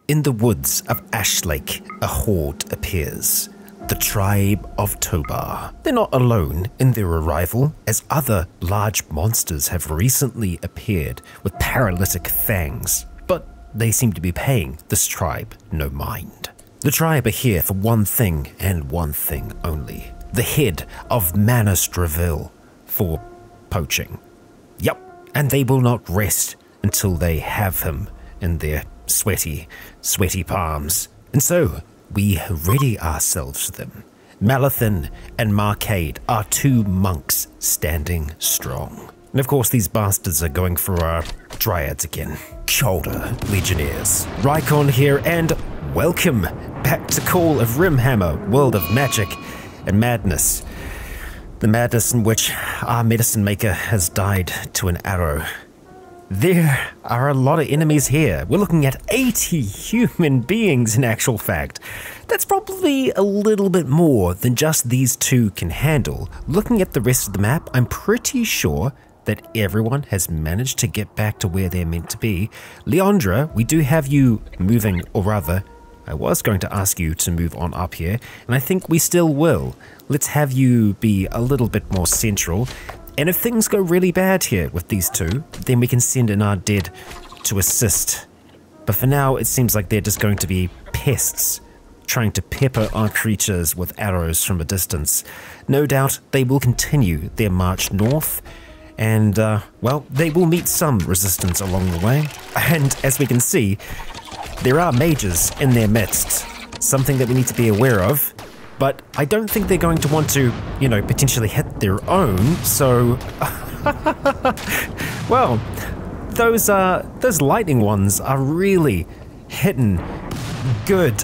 In the woods of Ashlake, a horde appears. The tribe of Tobar. They're not alone in their arrival, as other large monsters have recently appeared with paralytic fangs, but they seem to be paying this tribe no mind. The tribe are here for one thing and one thing only. The head of Manus Dravil for poaching. Yup, and they will not rest until they have him in their sweaty palms. And so, we ready ourselves for them. Malathin and Marcade are two monks standing strong. And of course these bastards are going for our dryads again. Shoulder Legionnaires. Rycon here, and welcome back to Call of Rimhammer, World of Magic and Madness. The madness in which our medicine maker has died to an arrow. There are a lot of enemies here. We're looking at 80 human beings in actual fact. That's probably a little bit more than just these two can handle. Looking at the rest of the map, I'm pretty sure that everyone has managed to get back to where they're meant to be. Leandra, we do have you moving, or rather, I was going to ask you to move on up here, and I think we still will. Let's have you be a little bit more central. And if things go really bad here with these two, then we can send in our dead to assist. But for now, it seems like they're just going to be pests, trying to pepper our creatures with arrows from a distance. No doubt they will continue their march north, and, well, they will meet some resistance along the way. And as we can see, there are mages in their midst, something that we need to be aware of. But I don't think they're going to want to, you know, potentially hit their own, so... well, those lightning ones are really hitting good,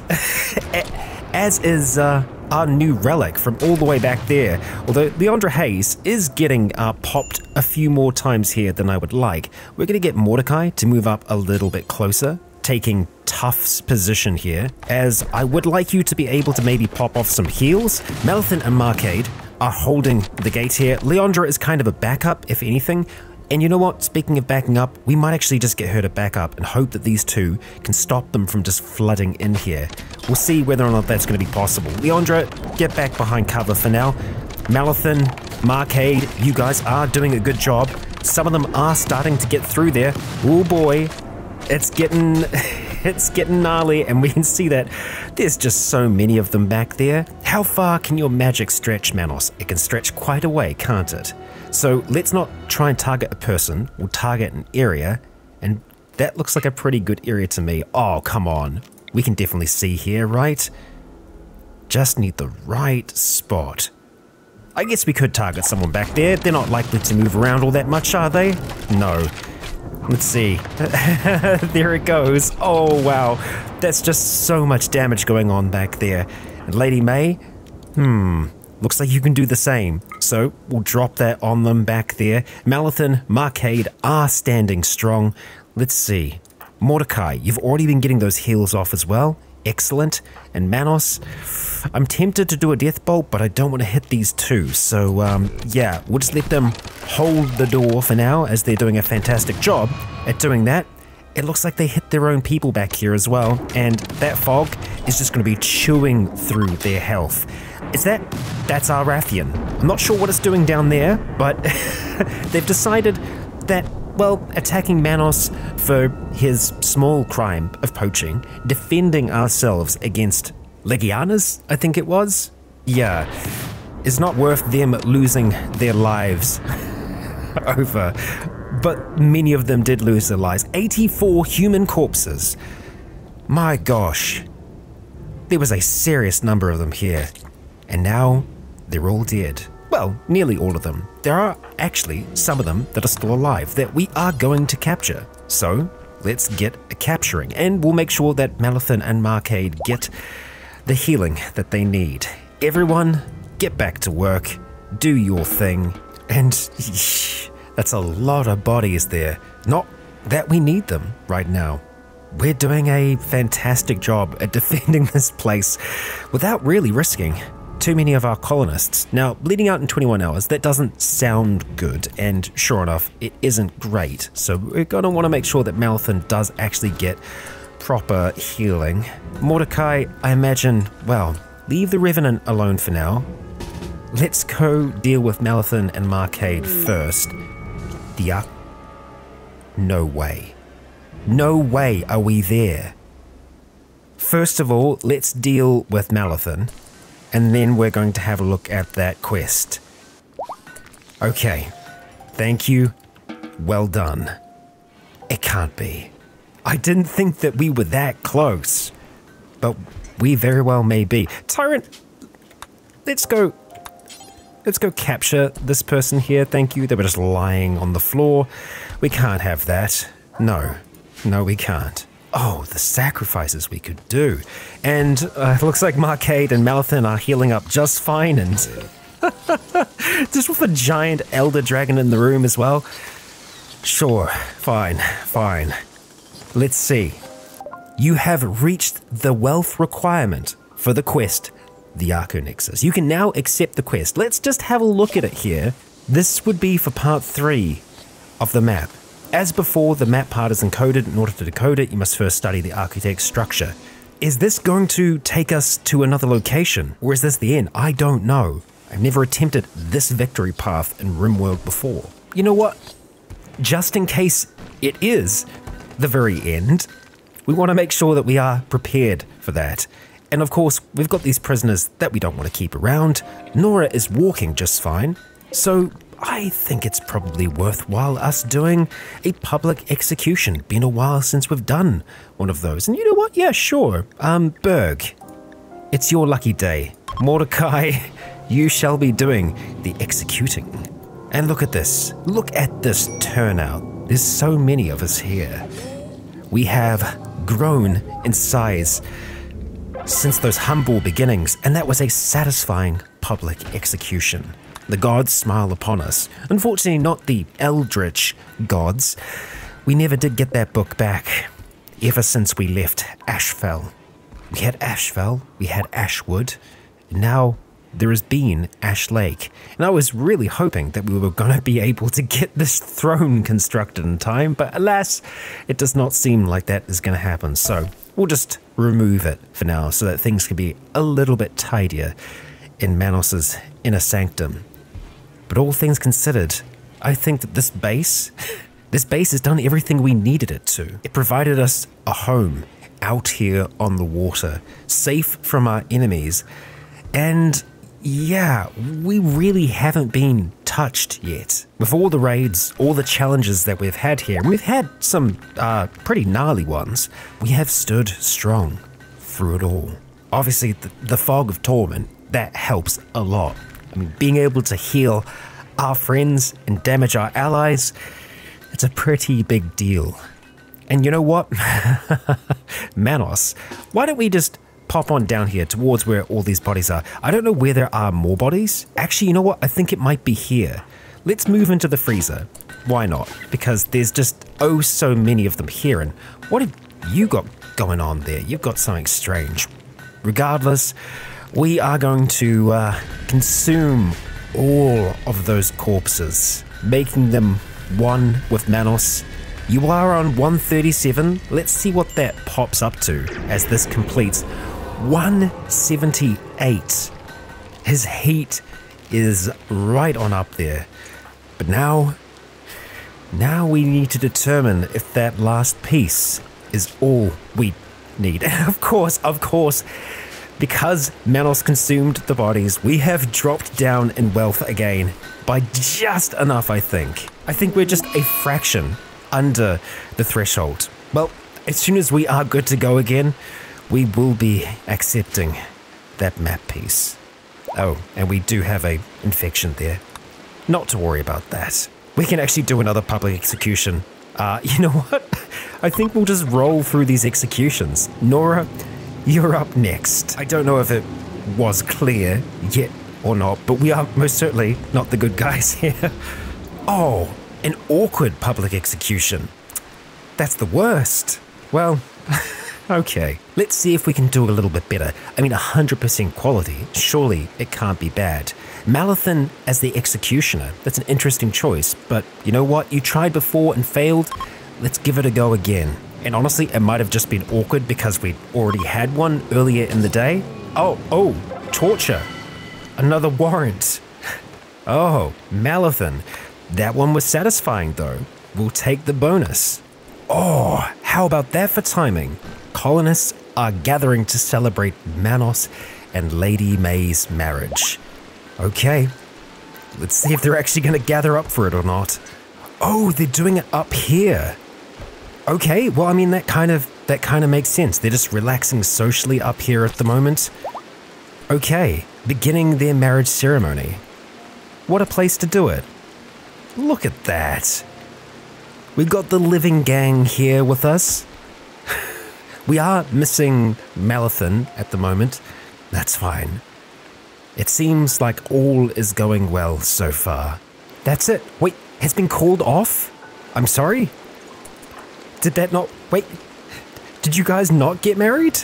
as is our new relic from all the way back there. Although Leandra Hayes is getting popped a few more times here than I would like. We're going to get Mordecai to move up a little bit closer, taking Tuff's position here, as I would like you to be able to maybe pop off some heals. Malathin and Marcade are holding the gate here. Leandra is kind of a backup, if anything. And you know what? Speaking of backing up, we might actually just get her to back up and hope that these two can stop them from just flooding in here. We'll see whether or not that's going to be possible. Leandra, get back behind cover for now. Malathin, Marcade, you guys are doing a good job. Some of them are starting to get through there. Oh boy. It's getting gnarly, and we can see that there's just so many of them back there. How far can your magic stretch, Manos? It can stretch quite a way, can't it? So let's not try and target a person, we'll target an area, and that looks like a pretty good area to me. Oh, come on. We can definitely see here, right? Just need the right spot. I guess we could target someone back there. They're not likely to move around all that much, are they? No. Let's see. There it goes. Oh, wow. That's just so much damage going on back there. And Lady May? Looks like you can do the same. So, we'll drop that on them back there. Malathin, Marcade are standing strong. Let's see. Mordecai, you've already been getting those heals off as well. Excellent. And Manos, I'm tempted to do a death bolt, but I don't want to hit these two. So, yeah, we'll just let them hold the door for now, as they're doing a fantastic job at doing that. It looks like they hit their own people back here as well, and that fog is just going to be chewing through their health. That's our Rathian. I'm not sure what it's doing down there, but they've decided that, well, attacking Manos for his small crime of poaching, defending ourselves against Legianas, I think it was? Yeah, is not worth them losing their lives over. But many of them did lose their lives. 84 human corpses. My gosh. There was a serious number of them here. And now, they're all dead. Well, nearly all of them. There are actually some of them that are still alive that we are going to capture. So, let's get a capturing. And we'll make sure that Malathin and Marcade get the healing that they need. Everyone, get back to work. Do your thing. And that's a lot of bodies there. Not that we need them right now. We're doing a fantastic job at defending this place without really risking too many of our colonists. Now, bleeding out in 21 hours, that doesn't sound good, and sure enough, it isn't great. So we're going to want to make sure that Malathin does actually get proper healing. Mordecai, I imagine, well, leave the Revenant alone for now. Let's go deal with Malathan and Marcade first. No way. No way are we there. First of all, let's deal with Malathan, and then we're going to have a look at that quest. Okay. Thank you. Well done. It can't be. I didn't think that we were that close, but we very well may be. Tyrant, let's go capture this person here. Thank you. They were just lying on the floor. We can't have that. No, we can't. Oh, the sacrifices we could do. And it looks like Marcade and Malathan are healing up just fine, and just with a giant elder dragon in the room as well. Sure, fine. Let's see. You have reached the wealth requirement for the quest, the Arconexus. You can now accept the quest. Let's just have a look at it here. This would be for part 3 of the map. As before, the map part is encoded. In order to decode it, you must first study the architect's structure. Is this going to take us to another location? Or is this the end? I don't know. I've never attempted this victory path in RimWorld before. You know what? Just in case it is the very end, we want to make sure that we are prepared for that. And of course, we've got these prisoners that we don't want to keep around. Nora is walking just fine. So I think it's probably worthwhile us doing a public execution. Been a while since we've done one of those. And you know what? Yeah, sure. Berg, it's your lucky day. Mordecai, you shall be doing the executing. And look at this. Look at this turnout. There's so many of us here. We have grown in size since those humble beginnings, and that was a satisfying public execution. The gods smile upon us. Unfortunately, not the eldritch gods. We never did get that book back ever since we left Ashfell. We had Ashfell, we had Ashwood, and now there has been Ash Lake. And I was really hoping that we were going to be able to get this throne constructed in time, but alas, it does not seem like that is going to happen. So we'll just remove it for now so that things can be a little bit tidier in Manos's inner sanctum. But all things considered, I think that this base has done everything we needed it to. It provided us a home out here on the water, safe from our enemies, and yeah, we really haven't been touched yet. With all the raids, all the challenges that we've had here, and we've had some pretty gnarly ones, we have stood strong through it all. Obviously, the fog of torment, that helps a lot. I mean, being able to heal our friends and damage our allies, it's a pretty big deal. And you know what? Manos, why don't we just pop on down here towards where all these bodies are? I don't know where there are more bodies. Actually, you know what? I think it might be here. Let's move into the freezer. Why not? Because there's just oh so many of them here. And what have you got going on there? You've got something strange. Regardless, we are going to consume all of those corpses, making them one with Manos. You are on 137. Let's see what that pops up to as this completes. 178. His heat is right on up there. But now we need to determine if that last piece is all we need. And of course, because Manos consumed the bodies, we have dropped down in wealth again by just enough, I think. I think we're just a fraction under the threshold. Well, as soon as we are good to go again, we will be accepting that map piece. Oh, and we do have a infection there. Not to worry about that. We can actually do another public execution. You know what? I think we'll just roll through these executions. Nora, you're up next. I don't know if it was clear yet or not, but we are most certainly not the good guys here. Oh, an awkward public execution. That's the worst. Well, okay. Let's see if we can do a little bit better. I mean, 100% quality. Surely it can't be bad. Malathan as the executioner. That's an interesting choice, but you know what? You tried before and failed. Let's give it a go again. And honestly, it might have just been awkward because we already had one earlier in the day. Oh, torture. Another warrant. Oh, Malathan. That one was satisfying though. We'll take the bonus. Oh, how about that for timing? Colonists are gathering to celebrate Manos and Lady May's marriage. Okay, let's see if they're actually going to gather up for it or not. Oh, they're doing it up here. Okay, well, I mean, that kind of makes sense. They're just relaxing socially up here at the moment. Okay, beginning their marriage ceremony. What a place to do it. Look at that. We've got the living gang here with us. We are missing Malathan at the moment. That's fine. It seems like all is going well so far. That's it. Wait, has been called off? I'm sorry? Did that not... Wait, did you guys not get married?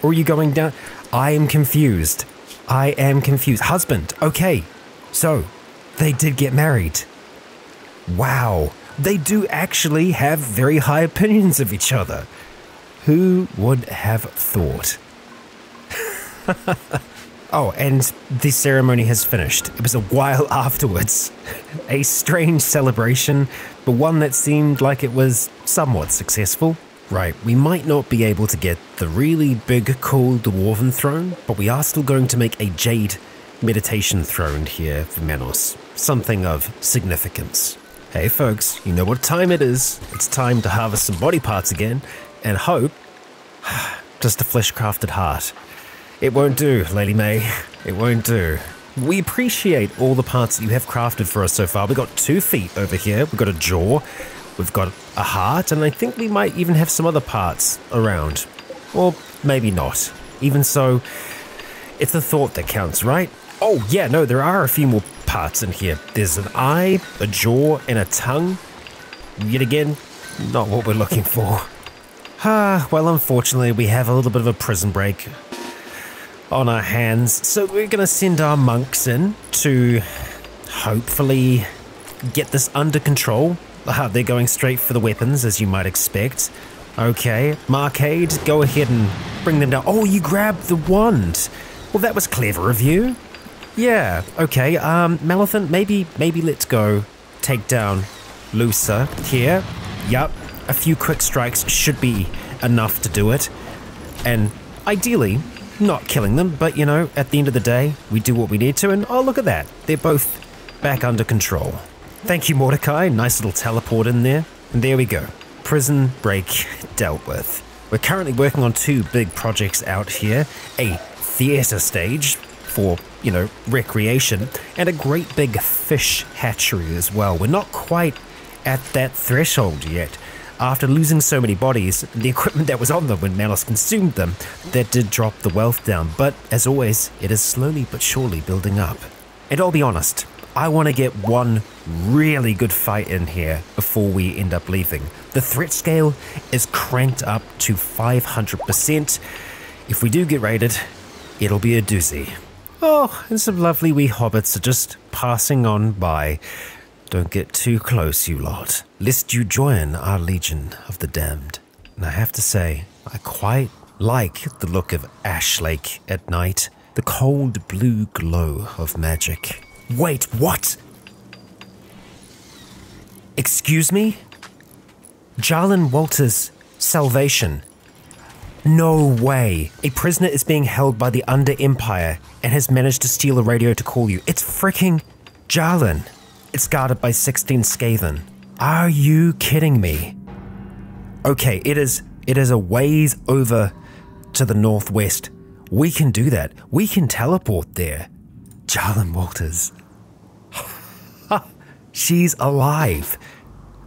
Or are you going down... I am confused. Husband, okay. So, they did get married. Wow, they do actually have very high opinions of each other. Who would have thought? Oh, and the ceremony has finished. It was a while afterwards. A strange celebration, but one that seemed like it was somewhat successful. Right, we might not be able to get the really big, cool dwarven throne, but we are still going to make a jade meditation throne here for Manos. Something of significance. Hey folks, you know what time it is. It's time to harvest some body parts again, and hope, just a flesh-crafted heart. It won't do, Lady May. It won't do. We appreciate all the parts that you have crafted for us so far. We've got 2 feet over here. We've got a jaw. We've got a heart. And I think we might even have some other parts around. Or maybe not. Even so, it's the thought that counts, right? Oh, yeah, no, there are a few more parts in here. There's an eye, a jaw, and a tongue. Yet again, not what we're looking for. Well, unfortunately, we have a little bit of a prison break on our hands, so we're gonna send our monks in to hopefully get this under control. They're going straight for the weapons, as you might expect. Okay, Marcade, go ahead and bring them down. Oh, you grabbed the wand. Well, that was clever of you. Yeah, okay, Malathan, maybe let's go take down Lusa here. Yup, a few quick strikes should be enough to do it. And ideally, not killing them, but you know, at the end of the day, we do what we need to, and oh, look at that. They're both back under control. Thank you, Mordecai. Nice little teleport in there. And there we go. Prison break dealt with. We're currently working on 2 big projects out here. A theater stage for, you know, recreation, and a great big fish hatchery as well. We're not quite at that threshold yet. After losing so many bodies, the equipment that was on them when Manos consumed them, that did drop the wealth down, but as always, it is slowly but surely building up. And I'll be honest, I want to get one really good fight in here before we end up leaving. The threat scale is cranked up to 500%. If we do get raided, it'll be a doozy. Oh, and some lovely wee hobbits are just passing on by. Don't get too close, you lot, lest you join our Legion of the Damned. And I have to say, I quite like the look of Ash Lake at night, the cold blue glow of magic. Wait, what? Excuse me? Jarlan Walter's salvation. No way. A prisoner is being held by the Under Empire and has managed to steal a radio to call you. It's freaking Jarlan. It's guarded by 16 Skaven. Are you kidding me? Okay, it is a ways over to the northwest. We can do that. We can teleport there. Jarlan Walters. She's alive.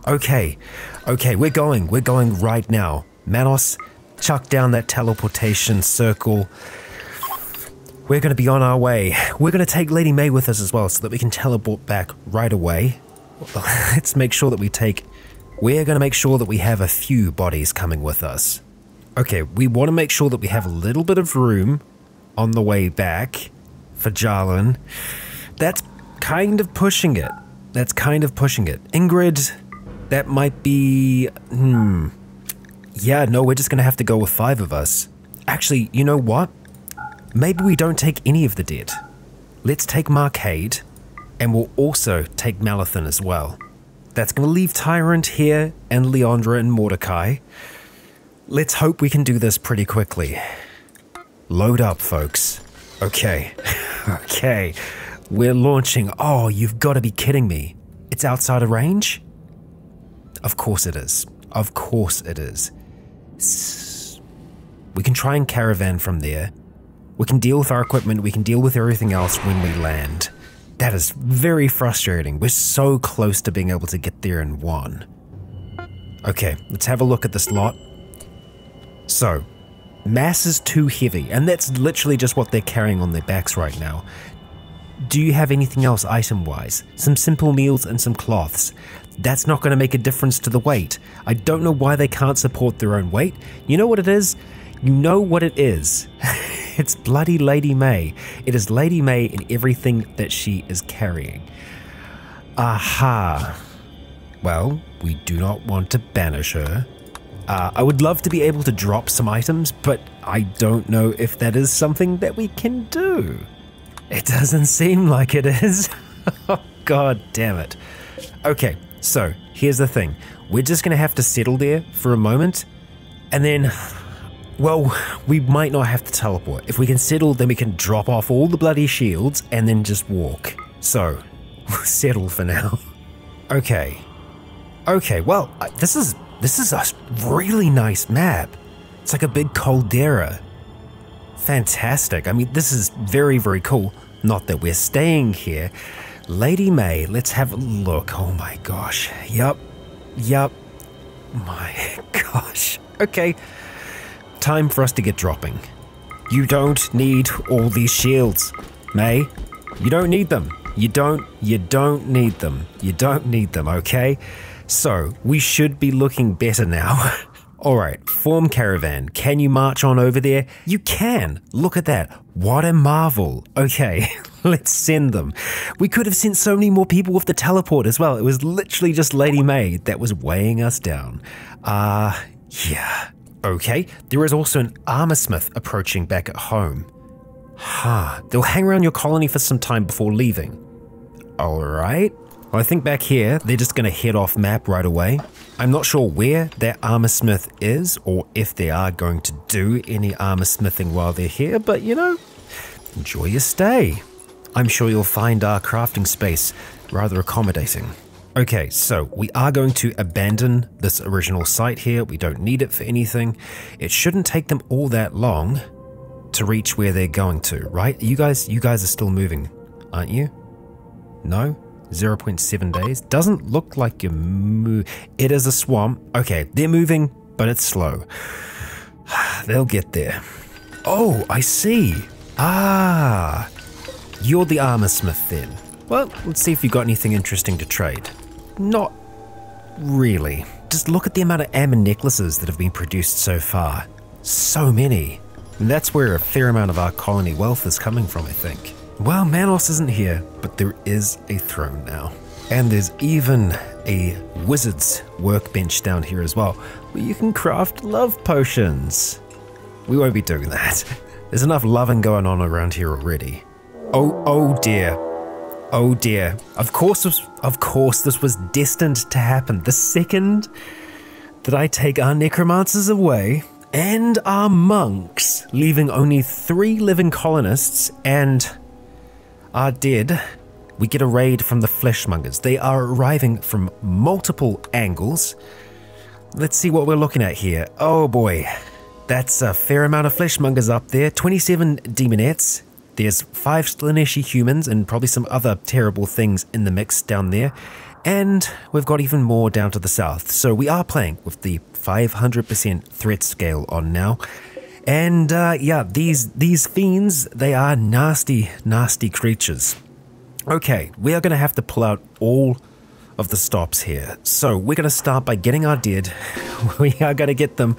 Okay, we're going right now. Manos, chuck down that teleportation circle. We're going to be on our way. We're going to take Lady May with us as well so that we can teleport back right away. Let's make sure that we're going to make sure that we have a few bodies coming with us. Okay, we want to make sure that we have a little bit of room on the way back for Jarlan. That's kind of pushing it. Ingrid, that might be... Yeah, no, we're just gonna have to go with 5 of us. Actually, you know what? Maybe we don't take any of the dead. Let's take Marcade, and we'll also take Malathan as well. That's gonna leave Tyrant here, and Leandra and Mordecai. Let's hope we can do this pretty quickly. Load up, folks. Okay. Okay. We're launching. Oh, you've got to be kidding me. It's outside of range? Of course it is. Of course it is. We can try and caravan from there. We can deal with our equipment. We can deal with everything else when we land. That is very frustrating. We're so close to being able to get there in one. Okay, let's have a look at this lot. So, mass is too heavy, and that's literally just what they're carrying on their backs right now. Do you have anything else item-wise? Some simple meals and some cloths. That's not going to make a difference to the weight. I don't know why they can't support their own weight. You know what it is? You know what it is. It's bloody Lady May. It is Lady May in everything that she is carrying. Aha. Well, we do not want to banish her. I would love to be able to drop some items, but I don't know if that is something that we can do. It doesn't seem like it is. Oh, God damn it. Okay, so here's the thing. We're just going to have to settle there for a moment, and then, well, we might not have to teleport. If we can settle, then we can drop off all the bloody shields and then just walk. So, we'll settle for now. Okay. Okay, well, this is a really nice map. It's like a big caldera. Fantastic. I mean, this is very, very cool. Not that we're staying here. Lady May, let's have a look. Oh my gosh. Yup. My gosh. Okay. Time for us to get dropping. You don't need all these shields, May. You don't need them. You don't need them. You don't need them, okay? So, we should be looking better now. Alright, form caravan. Can you march on over there? You can! Look at that. What a marvel. Okay, let's send them. We could have sent so many more people with the teleport as well. It was literally just Lady May that was weighing us down. Yeah. Okay, there is also an armorsmith approaching back at home. They'll hang around your colony for some time before leaving. Alright. Well, I think back here, they're just going to head off map right away. I'm not sure where that armorsmith is, or if they are going to do any armor smithing while they're here, but you know, enjoy your stay. I'm sure you'll find our crafting space rather accommodating. Okay, so we are going to abandon this original site here. We don't need it for anything. It shouldn't take them all that long to reach where they're going to, right? You guys are still moving, aren't you? No? 0.7 days. Doesn't look like you're It is a swamp. Okay, they're moving, but it's slow. They'll get there. Oh, I see. Ah, you're the armorsmith then. Well, let's see if you've got anything interesting to trade. Not really. Just look at the amount of amber necklaces that have been produced so far. So many. And that's where a fair amount of our colony wealth is coming from, I think. Well, Manos isn't here, but there is a throne now. And there's even a wizard's workbench down here as well, where you can craft love potions. We won't be doing that. There's enough loving going on around here already. Oh dear. Oh dear. Of course this was destined to happen. The second that I take our necromancers away and our monks, leaving only 3 living colonists and are dead, we get a raid from the fleshmongers. They are arriving from multiple angles. Let's see what we're looking at here. Oh boy, that's a fair amount of fleshmongers up there. 27 demonettes. There's 5 Slaaneshi humans and probably some other terrible things in the mix down there. And we've got even more down to the south. So we are playing with the 500% threat scale on now. And yeah, these fiends, they are nasty, nasty creatures. Okay, we are going to have to pull out all of the stops here. So we're going to start by getting our dead. We are going to get them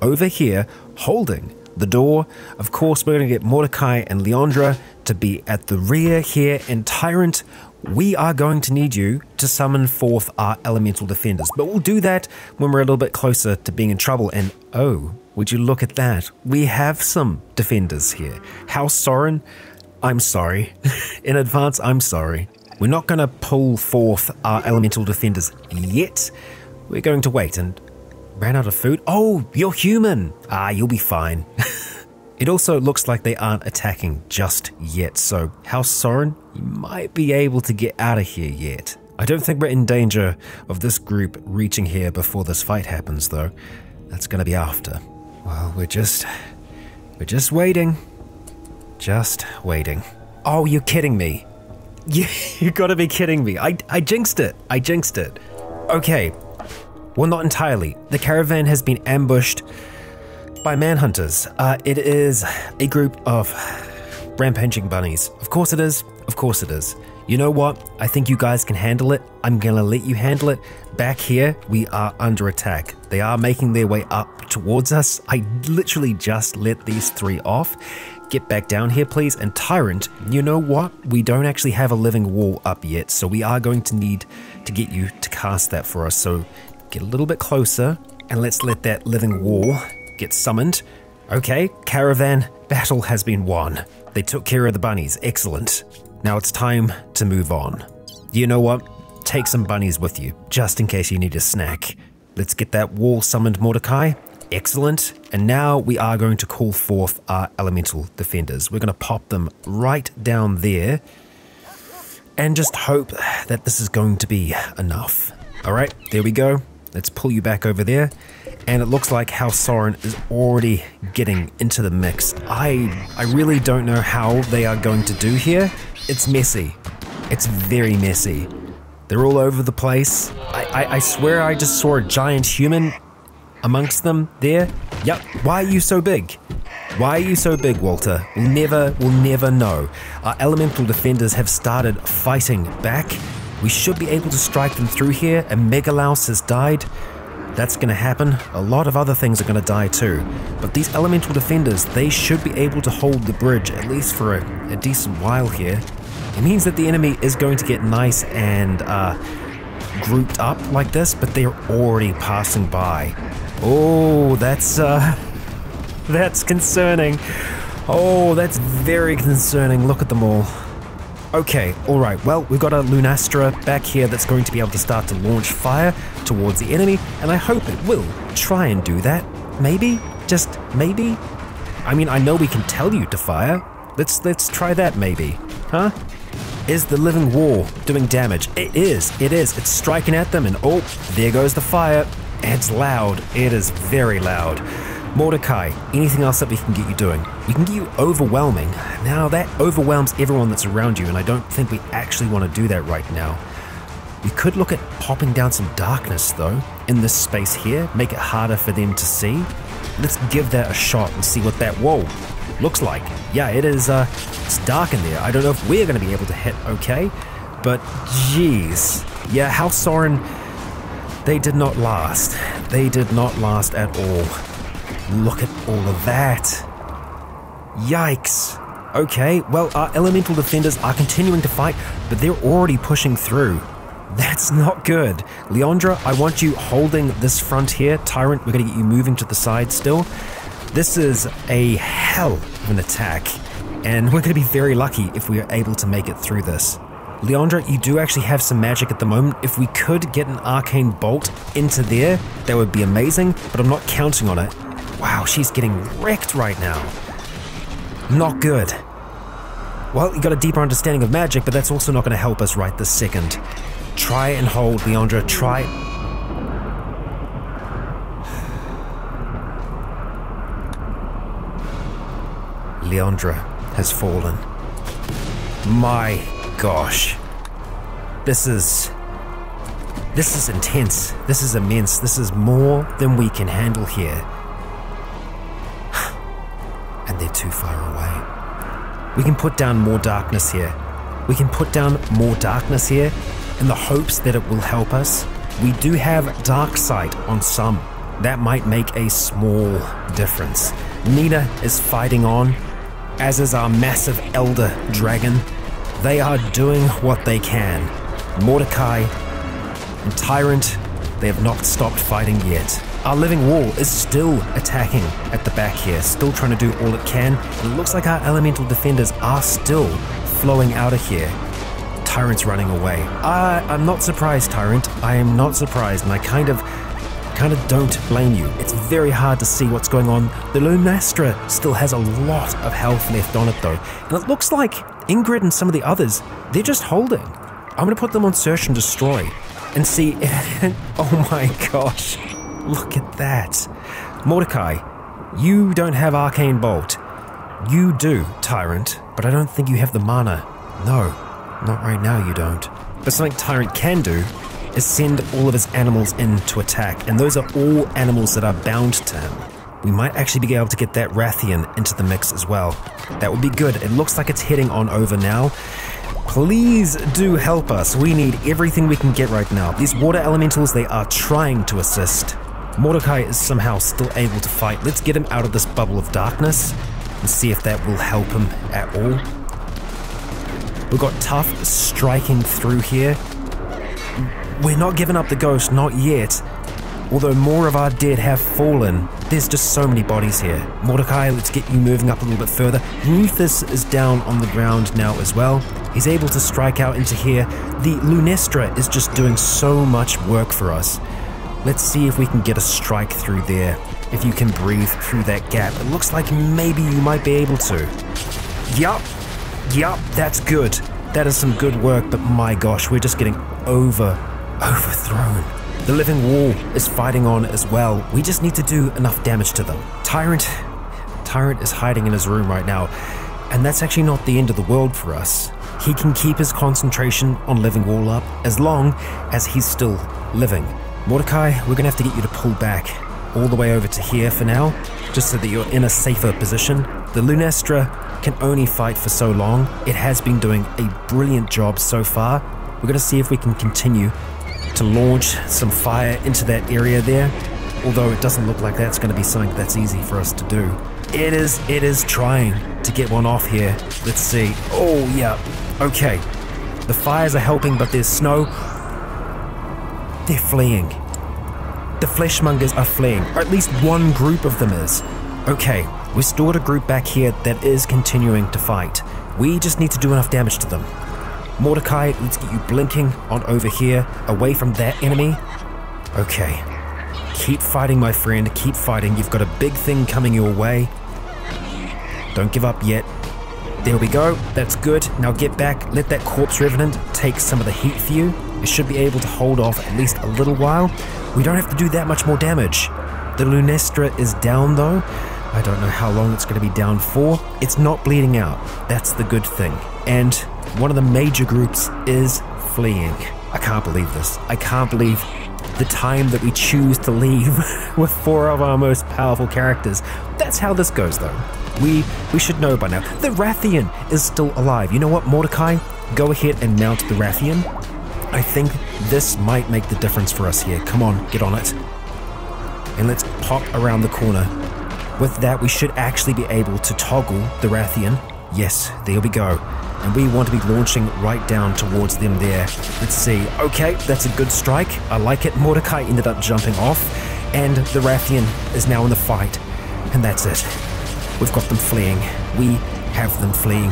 over here, holding the door. Of course, we're going to get Mordecai and Leandra to be at the rear here, and Tyrant we are going to need you to summon forth our elemental defenders. But we'll do that when we're a little bit closer to being in trouble. And oh, would you look at that? We have some defenders here. House Sorin, I'm sorry. In advance, I'm sorry. We're not going to pull forth our elemental defenders yet. We're going to wait. And ran out of food? Oh, you're human. Ah, you'll be fine. It also looks like they aren't attacking just yet, so House Sorin, you might be able to get out of here yet. I don't think we're in danger of this group reaching here before this fight happens, though. That's gonna be after. Well, we're just waiting. Just waiting. Oh, you're kidding me. You gotta be kidding me. I jinxed it. I jinxed it. Okay. Well, not entirely. The caravan has been ambushed by manhunters. It is a group of rampaging bunnies. Of course it is. Of course it is. You know what? I think you guys can handle it. I'm gonna let you handle it. Back here, we are under attack. They are making their way up towards us. I literally just let these three off. Get back down here, please. And Tyrant, you know what? We don't actually have a living wall up yet, so we are going to need to get you to cast that for us. So get a little bit closer, and let's let that living wall get summoned. Okay, caravan battle has been won. They took care of the bunnies. Excellent. Now it's time to move on. You know what? Take some bunnies with you, just in case you need a snack. Let's get that wall summoned, Mordecai. Excellent. And now we are going to call forth our elemental defenders. We're going to pop them right down there and just hope that this is going to be enough. All right, there we go. Let's pull you back over there. And it looks like House Sorin is already getting into the mix. I really don't know how they are going to do here. It's messy. It's very messy. They're all over the place. I swear I just saw a giant human amongst them there. Yep. Why are you so big? Why are you so big, Walter? We'll never know. Our elemental defenders have started fighting back. We should be able to strike them through here. A Megalouse has died. That's going to happen. A lot of other things are going to die too. But these elemental defenders, they should be able to hold the bridge, at least for a decent while here. It means that the enemy is going to get nice and grouped up like this, but they're already passing by. Oh, that's concerning. Oh, that's very concerning. Look at them all. Okay, alright, well, we've got a Lunastra back here that's going to be able to start to launch fire towards the enemy, and I hope it will try and do that. Maybe? Just maybe? I mean, I know we can tell you to fire. Let's try that maybe. Huh? Is the living wall doing damage? It is. It's striking at them, and oh, there goes the fire. It's loud. It is very loud. Mordecai, anything else that we can get you doing? We can get you overwhelming. Now that overwhelms everyone that's around you, and I don't think we actually want to do that right now. We could look at popping down some darkness though, in this space here, make it harder for them to see. Let's give that a shot and see what that wall looks like. Yeah, it is, it's dark in there. I don't know if we're going to be able to hit okay, but geez. Yeah, House Sorin, they did not last. They did not last at all. Look at all of that. Yikes. Okay, well, our elemental defenders are continuing to fight, but they're already pushing through. That's not good. Leandra, I want you holding this front here. Tyrant, we're going to get you moving to the side still. This is a hell of an attack, and we're going to be very lucky if we are able to make it through this. Leandra, you do actually have some magic at the moment. If we could get an arcane bolt into there, that would be amazing, but I'm not counting on it. Wow, she's getting wrecked right now. Not good. Well, you got a deeper understanding of magic, but that's also not going to help us right this second. Try and hold, Leandra. Try. Leandra has fallen. My gosh. This is intense. This is immense. This is more than we can handle here. And they're too far away. We can put down more darkness here. We can put down more darkness here in the hopes that it will help us. We do have dark sight on some. That might make a small difference. Nina is fighting on, as is our massive elder dragon. They are doing what they can. Mordecai and Tyrant, they have not stopped fighting yet. Our living wall is still attacking at the back here, still trying to do all it can. And it looks like our elemental defenders are still flowing out of here. Tyrant's running away. I'm not surprised, Tyrant. I am not surprised, and I kind of don't blame you. It's very hard to see what's going on. The Lunastra still has a lot of health left on it though. And it looks like Ingrid and some of the others, they're just holding. I'm gonna put them on search and destroy and see. Oh my gosh, look at that. Mordecai, you don't have Arcane Bolt. You do, Tyrant, but I don't think you have the mana. No, not right now you don't. But something Tyrant can do is send all of his animals in to attack, and those are all animals that are bound to him. We might actually be able to get that Rathian into the mix as well. That would be good. It looks like it's heading on over now. Please do help us. We need everything we can get right now. These water elementals, they are trying to assist. Mordecai is somehow still able to fight. Let's get him out of this bubble of darkness and see if that will help him at all. We've got Tough striking through here. We're not giving up the ghost, not yet. Although more of our dead have fallen, there's just so many bodies here. Mordecai, let's get you moving up a little bit further. Rufus is down on the ground now as well. He's able to strike out into here. The Lunastra is just doing so much work for us. Let's see if we can get a strike through there. If you can breathe through that gap. It looks like maybe you might be able to. Yup, that's good. That is some good work, but my gosh, we're just getting overthrown. The living wall is fighting on as well. We just need to do enough damage to them. Tyrant is hiding in his room right now, and that's actually not the end of the world for us. He can keep his concentration on living wall up as long as he's still living. Mordecai, we're gonna have to get you to pull back all the way over to here for now, just so that you're in a safer position. The Lunastra can only fight for so long. It has been doing a brilliant job so far. We're gonna see if we can continue to launch some fire into that area there, although it doesn't look like that's going to be something that's easy for us to do. It is trying to get one off here. Let's see. Oh yeah, okay. The fires are helping, but there's snow. They're fleeing. The fleshmongers are fleeing, or at least one group of them is. Okay, we still got a group back here that is continuing to fight. We just need to do enough damage to them. Mordecai, let's get you blinking on over here, away from that enemy. Okay. Keep fighting, my friend. Keep fighting. You've got a big thing coming your way. Don't give up yet. There we go. That's good. Now get back. Let that Corpse Revenant take some of the heat for you. It should be able to hold off at least a little while. We don't have to do that much more damage. The Lunastra is down though. I don't know how long it's going to be down for. It's not bleeding out. That's the good thing. And one of the major groups is fleeing. I can't believe this. I can't believe the time that we choose to leave with 4 of our most powerful characters. That's how this goes though. We should know by now. The Rathian is still alive. You know what, Mordecai? Go ahead and mount the Rathian. I think this might make the difference for us here. Come on, get on it. And let's pop around the corner. With that, we should actually be able to toggle the Rathian. Yes, there we go. And we want to be launching right down towards them there. Let's see. Okay, that's a good strike. I like it. Mordecai ended up jumping off, and the Rathian is now in the fight. And that's it. We've got them fleeing. We have them fleeing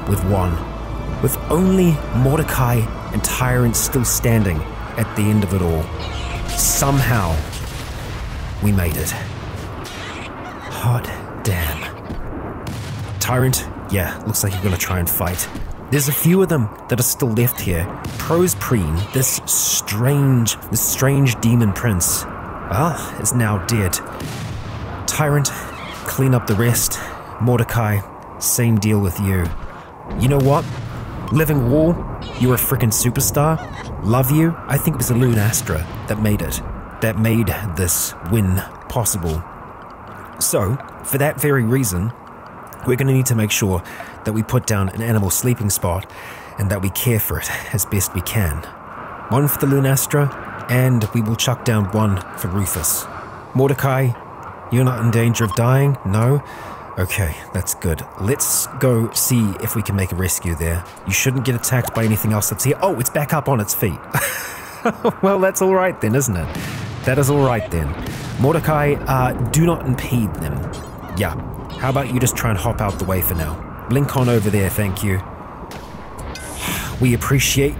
with one. With only Mordecai and Tyrant still standing at the end of it all. Somehow, we made it. Hot damn. Tyrant, yeah, looks like you're gonna try and fight. There's a few of them that are still left here. Prospreen, this strange demon prince, is now dead. Tyrant, clean up the rest. Mordecai, same deal with you. You know what? Living Wall, you're a freaking superstar. Love you. I think it was a Lunastra that made it. That made this win possible. So, for that very reason, we're going to need to make sure that we put down an animal sleeping spot and that we care for it as best we can. One for the Lunastra, and we will chuck down one for Rufus. Mordecai, you're not in danger of dying, no? Okay, that's good. Let's go see if we can make a rescue there. You shouldn't get attacked by anything else that's here. Oh, it's back up on its feet. Well, that's all right then, isn't it? That is all right then. Mordecai, do not impede them. Yeah, how about you just try and hop out the way for now? Blink on over there, thank you. We appreciate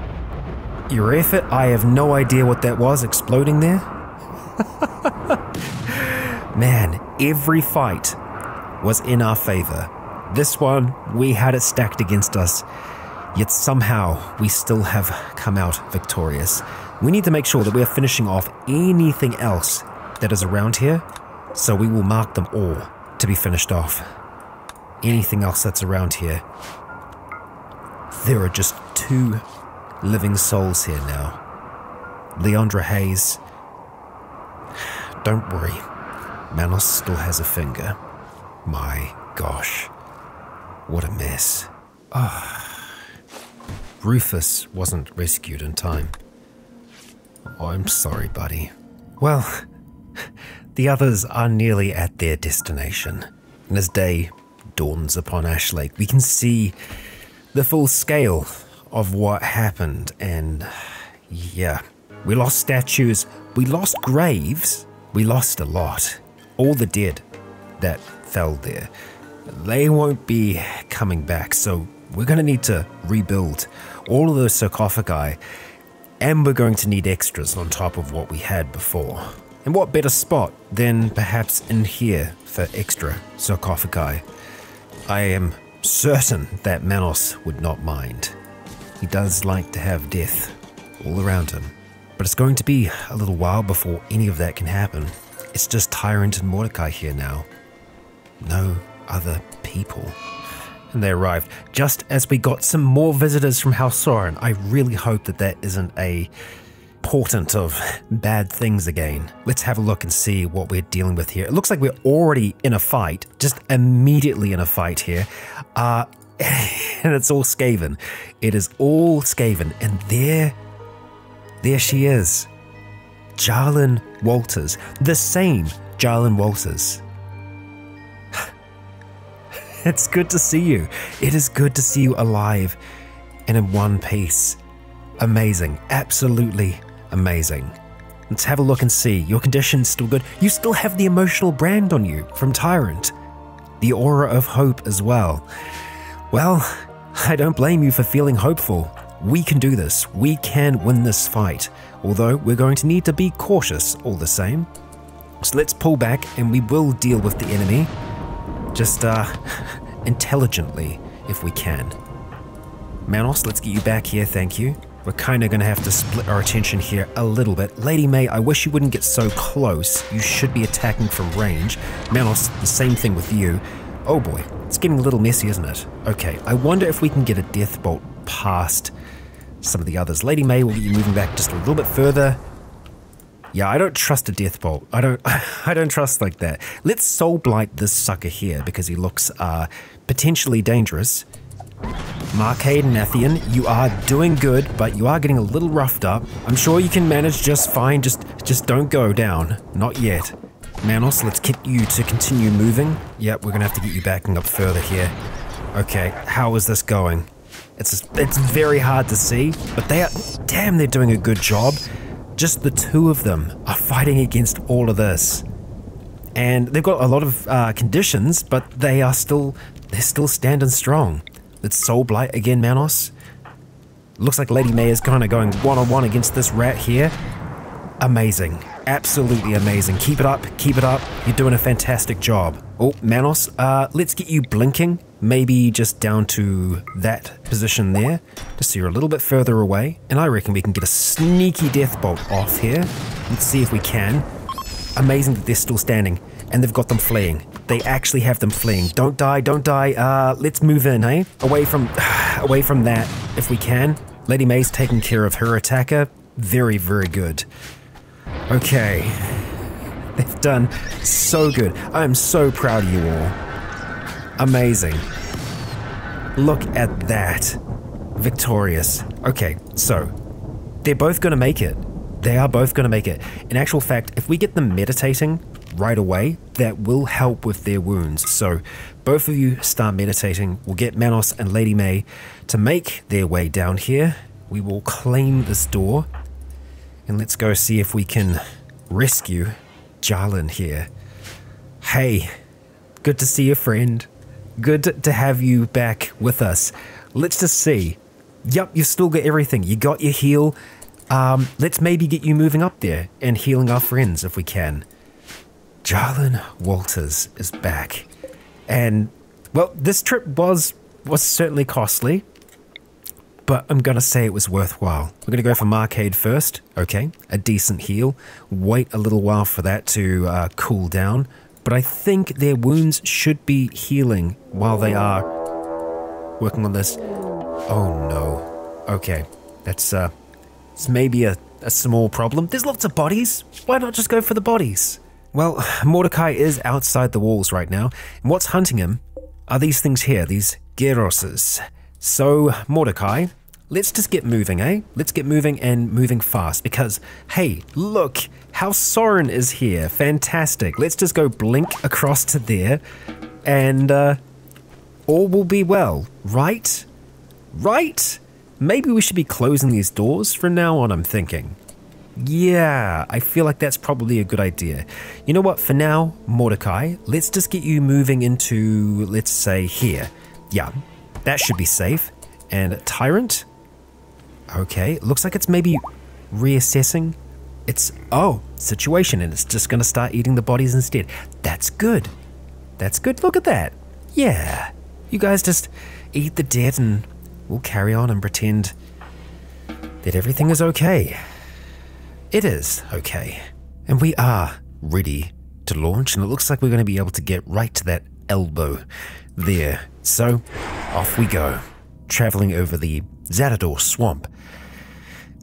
your effort. I have no idea what that was exploding there. Man, every fight was in our favor. This one, we had it stacked against us, yet somehow we still have come out victorious. We need to make sure that we are finishing off anything else that is around here, so we will mark them all to be finished off. Anything else that's around here. There are just 2 living souls here now. Leandra Hayes. Don't worry, Manos still has a finger. My gosh, what a mess. Rufus wasn't rescued in time. Oh, I'm sorry, buddy. Well, the others are nearly at their destination. And as day dawns upon Ashlake, we can see the full scale of what happened. And yeah, we lost statues, we lost graves, we lost a lot. All the dead that fell there, they won't be coming back, so we're going to need to rebuild all of those sarcophagi, and we're going to need extras on top of what we had before. And what better spot than perhaps in here for extra sarcophagi? I am certain that Manos would not mind. He does like to have death all around him, but it's going to be a little while before any of that can happen. It's just Tyrant and Mordecai here now. No other people. And they arrived just as we got some more visitors from House Soren. I really hope that that isn't a portent of bad things again. Let's have a look and see what we're dealing with here. It looks like we're already in a fight, just immediately in a fight here. And it's all Skaven. It is all Skaven. And there she is. Jarlin Walters. The same Jarlin Walters. It's good to see you. It is good to see you alive and in one piece. Amazing. Absolutely amazing. Let's have a look and see. Your condition's still good. You still have the emotional brand on you from Tyrant. The aura of hope as well. Well, I don't blame you for feeling hopeful. We can do this. We can win this fight. Although we're going to need to be cautious all the same. So let's pull back and we will deal with the enemy. Just, intelligently, if we can. Manos, let's get you back here, thank you. We're kind of going to have to split our attention here a little bit. Lady May, I wish you wouldn't get so close. You should be attacking from range. Manos, the same thing with you. Oh boy, it's getting a little messy, isn't it? Okay, I wonder if we can get a death bolt past some of the others. Lady May will get you moving back just a little bit further. Yeah, I don't trust a death bolt. I don't trust like that. Let's soul blight this sucker here because he looks potentially dangerous. Marcade and Nathian, you are doing good, but you are getting a little roughed up. I'm sure you can manage just fine. Just don't go down. Not yet. Manos, let's get you to continue moving. Yep, we're gonna have to get you backing up further here. Okay, how is this going? It's very hard to see, but they're doing a good job. Just the 2 of them are fighting against all of this. And they've got a lot of conditions, but they're still standing strong. Let's soul blight again, Manos. Looks like Lady May is kind of going one-on-one against this rat here. Amazing. Absolutely amazing. Keep it up. Keep it up. You're doing a fantastic job. Oh, Manos, let's get you blinking. Maybe just down to that position there, just so you're a little bit further away. And I reckon we can get a sneaky death bolt off here. Let's see if we can. Amazing that they're still standing, and they've got them fleeing. They actually have them fleeing. Don't die, don't die. Let's move in, eh? Away from that, if we can. Lady May's taking care of her attacker. Very, very good. Okay. They've done so good. I am so proud of you all. Amazing. Look at that. Victorious. Okay, so they're both going to make it. They are both going to make it. In actual fact, if we get them meditating right away that will help with their wounds. So both of you start meditating. We'll get Manos and Lady May to make their way down here. We will claim this door, and let's go see if we can rescue Jarlan here. Hey, good to see you, friend. Good to have you back with us. Let's just see. Yup, you've still got everything. You got your heal. Let's maybe get you moving up there and healing our friends if we can. Jarlan Walters is back. And, well, this trip was certainly costly, but I'm gonna say it was worthwhile. We're gonna go for Marcade first. Okay, a decent heal. Wait a little while for that to cool down. But I think their wounds should be healing while they are working on this. Oh no. Okay, that's it's maybe a small problem. There's lots of bodies. Why not just go for the bodies? Well, Mordecai is outside the walls right now, and what's hunting him are these things here, these Gyroses. So, Mordecai, let's just get moving, eh? Let's get moving and moving fast, because, hey, look how Soren is here. Fantastic. Let's just go blink across to there, and all will be well, right? Right? Maybe we should be closing these doors from now on, I'm thinking. Yeah, I feel like that's probably a good idea. You know what, for now, Mordecai, let's just get you moving into, let's say, here. Yeah, that should be safe. And Tyrant? Okay, looks like it's maybe reassessing its, situation, and it's just gonna start eating the bodies instead. That's good. That's good, look at that. Yeah, you guys just eat the dead and we'll carry on and pretend that everything is okay. It is okay. And we are ready to launch, and it looks like we're going to be able to get right to that elbow there. So, off we go, traveling over the Zadador swamp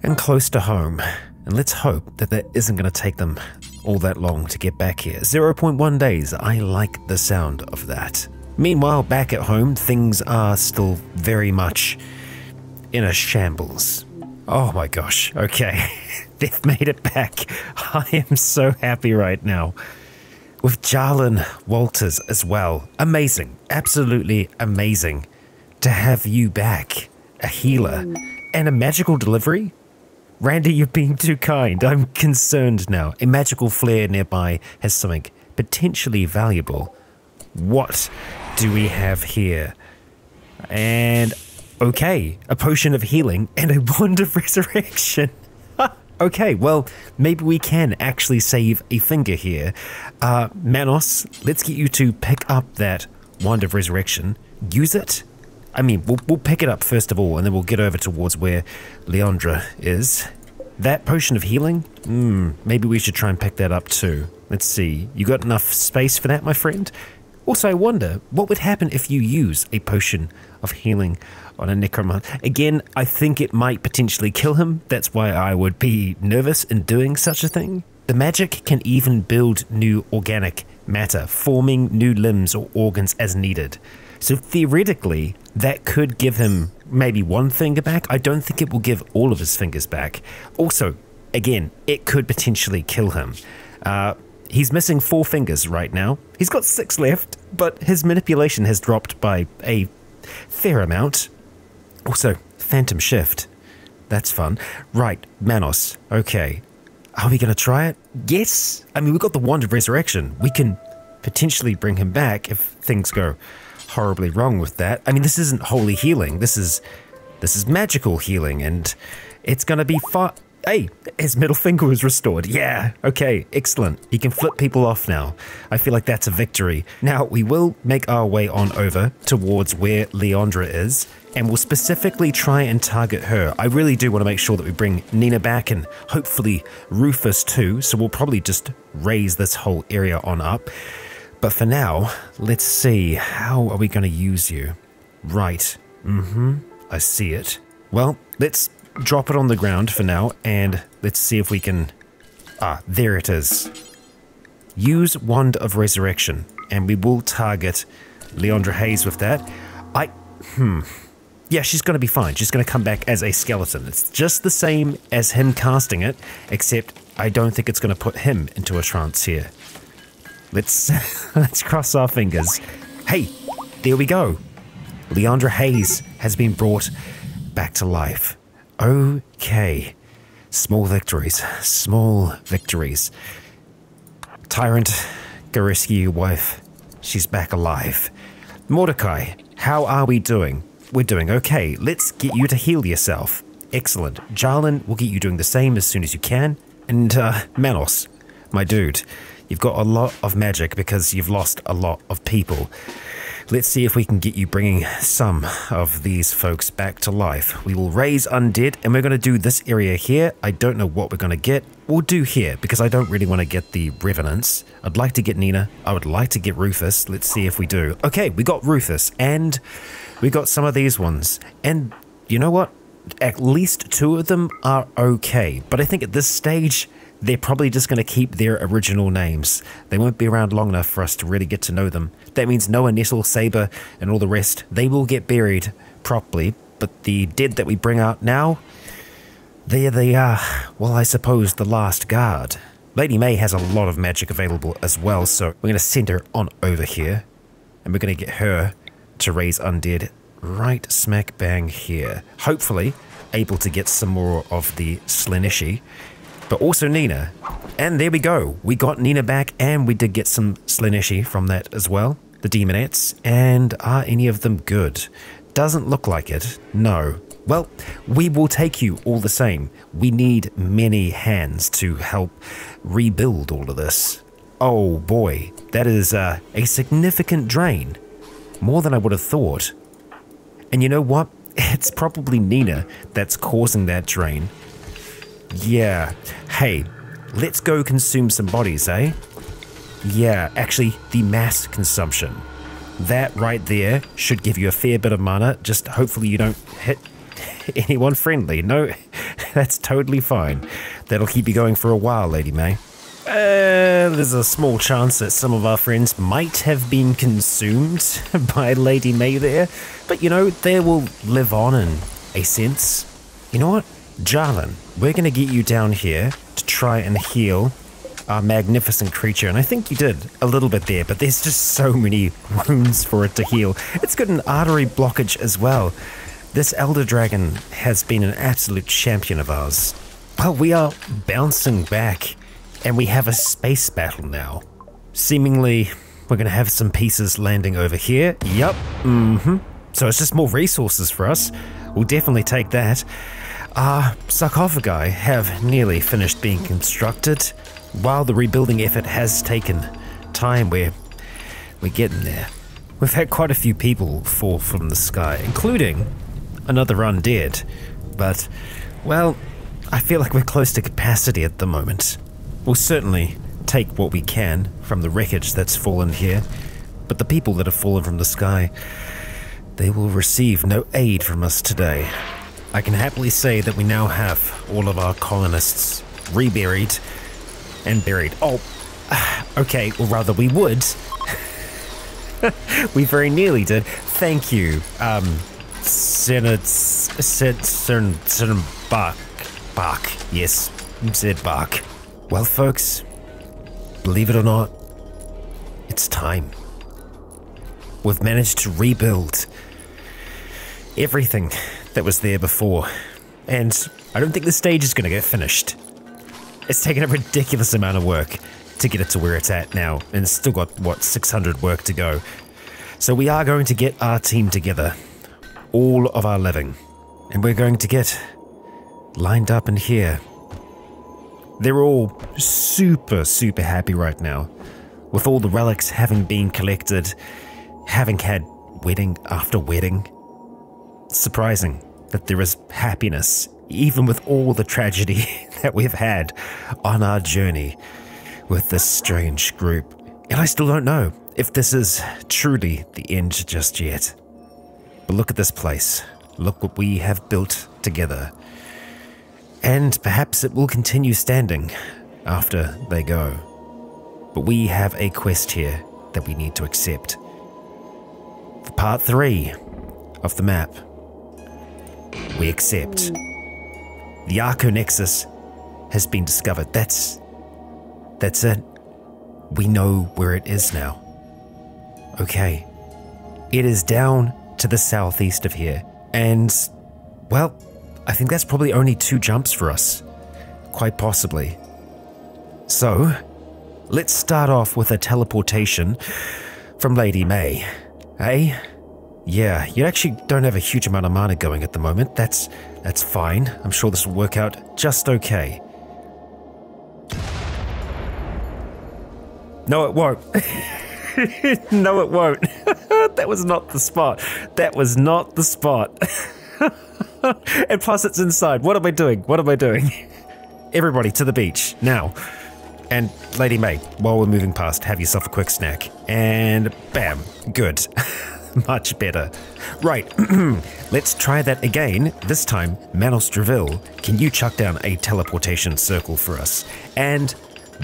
and close to home. And let's hope that that isn't going to take them all that long to get back here. 0.1 days, I like the sound of that. Meanwhile, back at home, things are still very much in a shambles. Oh my gosh, okay. They've made it back. I am so happy right now. With Jarlan Walters as well. Amazing, absolutely amazing to have you back. A healer and a magical delivery. Randy, you're being too kind. I'm concerned now. A magical flare nearby has something potentially valuable. What do we have here? And okay, a potion of healing and a wand of resurrection. Okay, well, maybe we can actually save a finger here. Manos, let's get you to pick up that wand of resurrection. Use it. I mean, we'll pick it up first of all, and then we'll get over towards where Leandra is. That potion of healing? Maybe we should try and pick that up too. Let's see. You got enough space for that, my friend? Also, I wonder, what would happen if you use a potion of healing on a Necromancer? Again, I think it might potentially kill him. That's why I would be nervous in doing such a thing. The magic can even build new organic matter, forming new limbs or organs as needed. So theoretically, that could give him maybe one finger back. I don't think it will give all of his fingers back. Also, again, it could potentially kill him. He's missing 4 fingers right now. He's got 6 left, but his manipulation has dropped by a fair amount. Also, Phantom Shift. That's fun. Right, Manos. Okay. Are we going to try it? Yes. I mean, we've got the Wand of Resurrection. We can potentially bring him back if things go horribly wrong with that. I mean, this isn't holy healing. This is magical healing, and it's going to be fun. Hey, his middle finger was restored. Yeah, okay, excellent. He can flip people off now. I feel like that's a victory. Now, we will make our way on over towards where Leandra is, and we'll specifically try and target her. I really do want to make sure that we bring Nina back, and hopefully Rufus too, so we'll probably just raise this whole area on up. But for now, let's see, how are we going to use you? Right, I see it. Well, let's drop it on the ground for now, and let's see if we can... there it is. Use Wand of Resurrection, and we will target Leandra Hayes with that. Yeah, she's going to be fine. She's going to come back as a skeleton. It's just the same as him casting it, except I don't think it's going to put him into a trance here. Let's let's cross our fingers. Hey, there we go. Leandra Hayes has been brought back to life. Okay. Small victories. Small victories. Tyrant, go rescue your wife. She's back alive. Mordecai, how are we doing? We're doing okay. Let's get you to heal yourself. Excellent. Jarlin will get you doing the same as soon as you can. And Manos, my dude, you've got a lot of magic because you've lost a lot of people. Let's see if we can get you bringing some of these folks back to life. We will raise undead, and we're going to do this area here. I don't know what we're going to get. We'll do here, because I don't really want to get the Revenants. I'd like to get Nina. I would like to get Rufus. Let's see if we do. Okay, we got Rufus, and we got some of these ones. And you know what? At least 2 of them are okay. But I think at this stage, they're probably just going to keep their original names. They won't be around long enough for us to really get to know them. That means Noah, Nettle, Saber, and all the rest, they will get buried properly. But the dead that we bring out now, there they are. Well, I suppose the last guard. Lady May has a lot of magic available as well, so we're going to send her on over here. And we're going to get her to raise undead right smack bang here. Hopefully able to get some more of the Slaaneshi. But also Nina. And there we go. We got Nina back, and we did get some Slaaneshi from that as well. The Demonettes. And are any of them good? Doesn't look like it. No. Well, we will take you all the same. We need many hands to help rebuild all of this. Oh boy, that is a significant drain. More than I would have thought. And you know what? It's probably Nina that's causing that drain. Yeah. Hey, let's go consume some bodies, eh? Yeah, actually, the mass consumption. That right there should give you a fair bit of mana. Just hopefully you don't hit anyone friendly. No, that's totally fine. That'll keep you going for a while, Lady May. There's a small chance that some of our friends might have been consumed by Lady May there. But, you know, they will live on in a sense. You know what? Jarlin, we're going to get you down here to try and heal our magnificent creature. And I think you did a little bit there, but there's just so many wounds for it to heal. It's got an artery blockage as well. This Elder Dragon has been an absolute champion of ours. Well, we are bouncing back, and we have a space battle now. Seemingly, we're going to have some pieces landing over here. Yup, So it's just more resources for us. We'll definitely take that. Our sarcophagi have nearly finished being constructed. While the rebuilding effort has taken time, we're getting there. We've had quite a few people fall from the sky, including another undead. But, well, I feel like we're close to capacity at the moment. We'll certainly take what we can from the wreckage that's fallen here. But the people that have fallen from the sky, they will receive no aid from us today. I can happily say that we now have all of our colonists reburied and buried. Oh, okay, or rather we would. We very nearly did. Thank you, Bark. Yes, Zed Bark. Well, folks, believe it or not, it's time. We've managed to rebuild everything that was there before, and I don't think the stage is going to get finished. It's taken a ridiculous amount of work to get it to where it's at now, and it's still got, what, 600 work to go. So we are going to get our team together, all of our living, and we're going to get lined up in here. They're all super, super happy right now, with all the relics having been collected, having had wedding after wedding. It's surprising that there is happiness, even with all the tragedy that we've had on our journey with this strange group. And I still don't know if this is truly the end just yet. But look at this place. Look what we have built together. And perhaps it will continue standing after they go. But we have a quest here that we need to accept. For part 3 of the map, we accept. The Arco Nexus has been discovered. That's it. we know where it is now. Okay. It is down to the southeast of here. And, well, I think that's probably only 2 jumps for us. Quite possibly. So, let's start off with a teleportation from Lady May. Eh? Yeah, you actually don't have a huge amount of mana going at the moment. That's fine. I'm sure this will work out just okay. No, it won't. No, it won't. That was not the spot. That was not the spot. And plus it's inside. What am I doing? What am I doing? Everybody to the beach, now. And Lady May, while we're moving past, have yourself a quick snack. And bam, good. Much better. Right, let's try that again. This time, Manos Dravil, can you chuck down a teleportation circle for us? And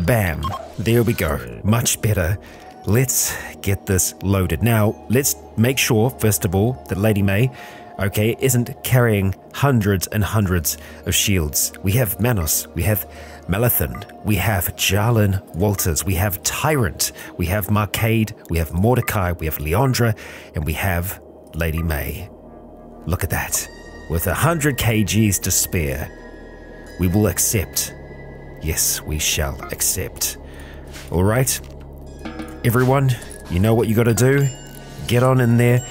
bam, there we go. Much better. Let's get this loaded. Now, let's make sure, first of all, that Lady May, okay, isn't carrying hundreds and hundreds of shields. We have Manos, we have Melathan, we have Jarlan Walters, we have Tyrant, we have Marcade, we have Mordecai, we have Leandra, and we have Lady May. Look at that. With 100 kgs to spare, we will accept. Yes, we shall accept. All right, everyone, you know what you got to do? Get on in there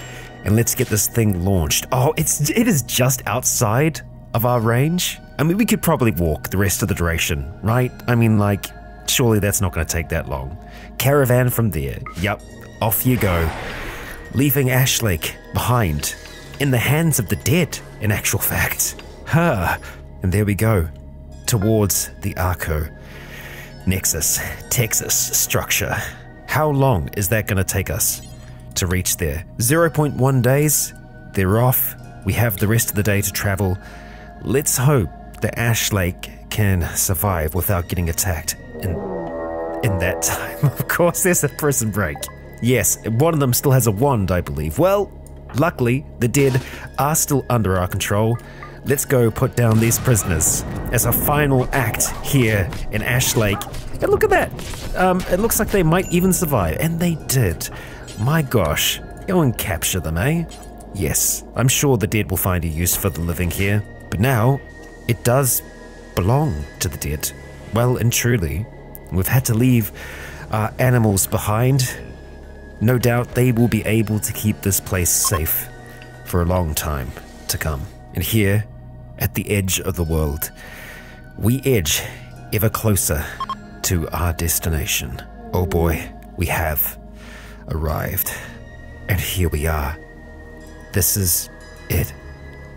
and let's get this thing launched. Oh, it is just outside of our range. I mean, we could probably walk the rest of the duration, right? I mean, like, surely that's not going to take that long. Caravan from there. Yup, off you go. Leaving Ash Lake behind. In the hands of the dead, in actual fact. Huh. And there we go. Towards the Arco Nexus, Texas structure. How long is that going to take us to reach there? 0.1 days. They're off. We have the rest of the day to travel. Let's hope that Ash Lake can survive without getting attacked in that time. Of course, there's a prison break. Yes, one of them still has a wand, I believe. Well, luckily, the dead are still under our control. Let's go put down these prisoners as a final act here in Ash Lake. And look at that. It looks like they might even survive. And they did. My gosh. Go and capture them, eh? Yes, I'm sure the dead will find a use for the living here. But now, it does belong to the dead. Well and truly. We've had to leave our animals behind. No doubt they will be able to keep this place safe for a long time to come. And here, at the edge of the world, we edge ever closer to our destination. Oh boy, we have arrived. And here we are. This is it.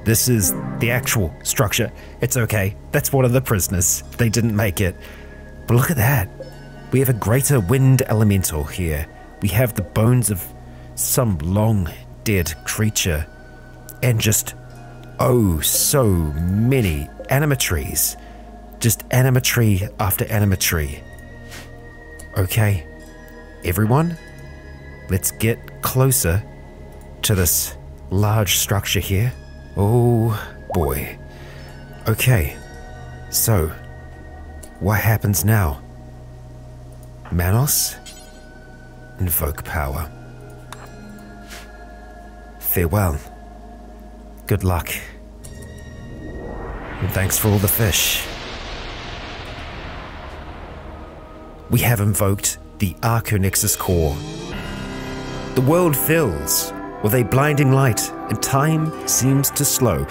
This is the actual structure. It's okay. That's one of the prisoners. They didn't make it. But look at that. We have a greater wind elemental here. We have the bones of some long dead creature. And just, oh, so many animatries. Just animatry after animatry. Okay, everyone, let's get closer to this large structure here. Oh boy. Okay, so what happens now? Manos, invoke power. Farewell. Good luck. And thanks for all the fish. We have invoked the Arconexus core. The world fills with a blinding light, and time seems to slow.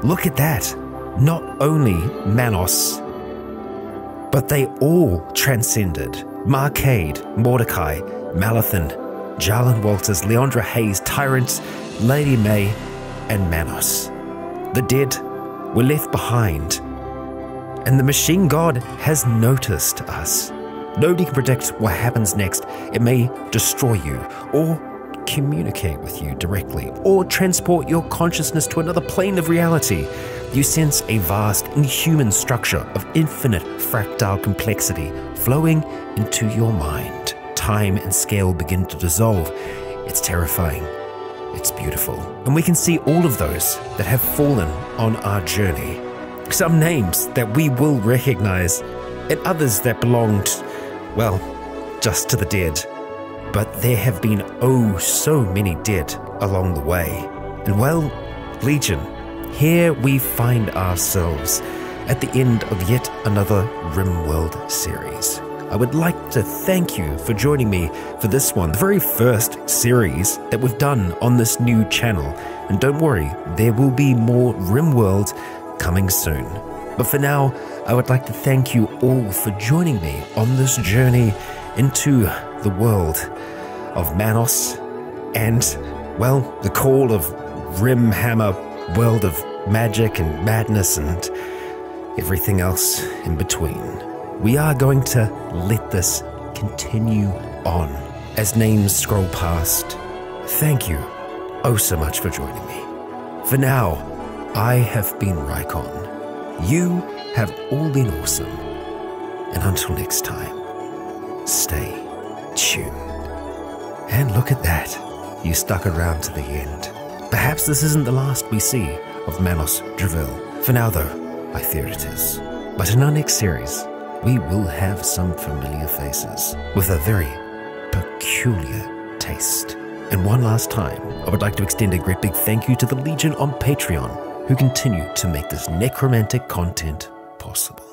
Look at that. Not only Manos, but they all transcended. Marcade, Mordecai, Melathan, Jarlan Walters, Leandra Hayes, Tyrant, Lady May, and Manos. The dead were left behind, and the machine god has noticed us. Nobody can predict what happens next. It may destroy you, or communicate with you directly, or transport your consciousness to another plane of reality. You sense a vast, inhuman structure of infinite fractal complexity flowing into your mind. Time and scale begin to dissolve. It's terrifying. It's beautiful. And we can see all of those that have fallen on our journey. Some names that we will recognize, and others that belonged, well, just to the dead. But there have been oh so many dead along the way. And well, Legion, here we find ourselves at the end of yet another RimWorld series. I would like to thank you for joining me for this one, the very first series that we've done on this new channel. And don't worry, there will be more RimWorld coming soon. But for now, I would like to thank you all for joining me on this journey into the world of Manos and, well, the call of Rimhammer, world of magic and madness and everything else in between. We are going to let this continue on as names scroll past. Thank you oh so much for joining me. For now, I have been Rycon. You have all been awesome. And until next time, stay tuned. And look at that, you stuck around to the end. Perhaps this isn't the last we see of Manos Dreville. For now though, I fear it is. But in our next series, we will have some familiar faces with a very peculiar taste. And one last time, I would like to extend a great big thank you to the Legion on Patreon who continue to make this necromantic content possible.